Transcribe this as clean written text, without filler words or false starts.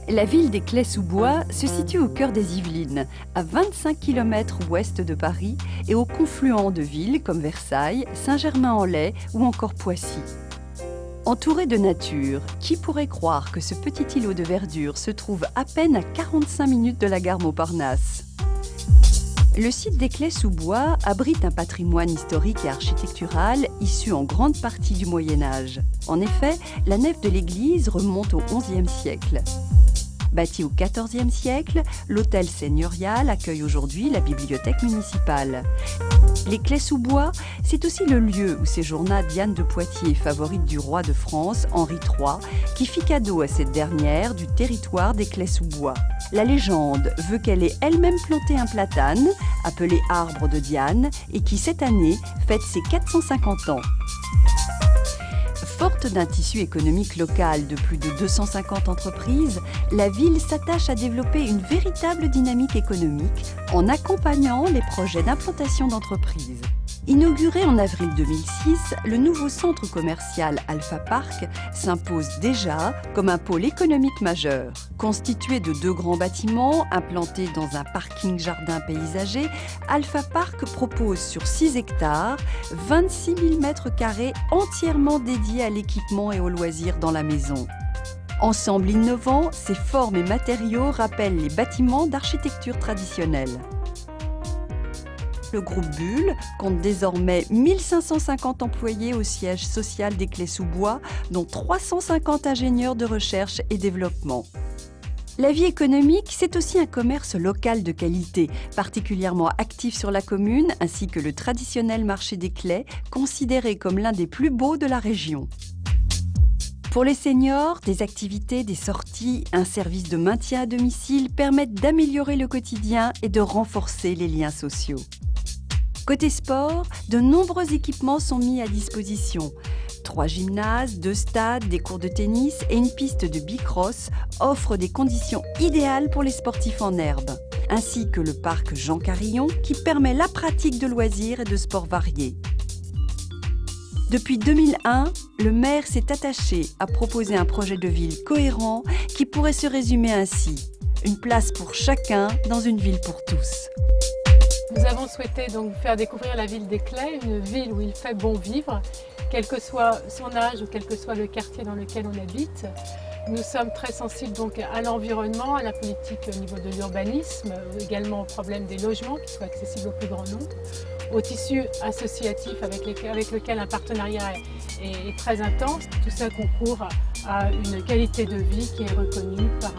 La ville des Clais-sous-Bois se situe au cœur des Yvelines, à 25 km ouest de Paris et au confluent de villes comme Versailles, Saint-Germain-en-Laye ou encore Poissy. Entouré de nature, qui pourrait croire que ce petit îlot de verdure se trouve à peine à 45 minutes de la gare Montparnasse? Le site des Clais-sous-Bois abrite un patrimoine historique et architectural issu en grande partie du Moyen-Âge. En effet, la nef de l'église remonte au XIe siècle. Bâti au XIVe siècle, l'hôtel seigneurial accueille aujourd'hui la bibliothèque municipale. Les Clais-sous-Bois, c'est aussi le lieu où séjourna Diane de Poitiers, favorite du roi de France, Henri III, qui fit cadeau à cette dernière du territoire des Clais-sous-Bois. La légende veut qu'elle ait elle-même planté un platane, appelé arbre de Diane, et qui cette année fête ses 450 ans. Forte d'un tissu économique local de plus de 250 entreprises, la ville s'attache à développer une véritable dynamique économique en accompagnant les projets d'implantation d'entreprises. Inauguré en avril 2006, le nouveau centre commercial Alpha Park s'impose déjà comme un pôle économique majeur. Constitué de 2 grands bâtiments implantés dans un parking-jardin paysager, Alpha Park propose sur 6 hectares 26 000 m² entièrement dédiés à l'équipement et aux loisirs dans la maison. Ensemble innovant, ses formes et matériaux rappellent les bâtiments d'architecture traditionnelle. Le groupe Bull compte désormais 1550 employés au siège social des Clais-sous-Bois, dont 350 ingénieurs de recherche et développement. La vie économique, c'est aussi un commerce local de qualité, particulièrement actif sur la commune, ainsi que le traditionnel marché des Clais, considéré comme l'un des plus beaux de la région. Pour les seniors, des activités, des sorties, un service de maintien à domicile permettent d'améliorer le quotidien et de renforcer les liens sociaux. Côté sport, de nombreux équipements sont mis à disposition. 3 gymnases, 2 stades, des cours de tennis et une piste de bicross offrent des conditions idéales pour les sportifs en herbe, ainsi que le parc Jean Carillon qui permet la pratique de loisirs et de sports variés. Depuis 2001, le maire s'est attaché à proposer un projet de ville cohérent qui pourrait se résumer ainsi: une place pour chacun dans une ville pour tous. Nous avons souhaité donc faire découvrir la ville des Clais, une ville où il fait bon vivre, quel que soit son âge ou quel que soit le quartier dans lequel on habite. Nous sommes très sensibles donc à l'environnement, à la politique au niveau de l'urbanisme, également au problème des logements qui soient accessibles au plus grand nombre, au tissu associatif avec lequel un partenariat est très intense. Tout ça concourt à une qualité de vie qui est reconnue par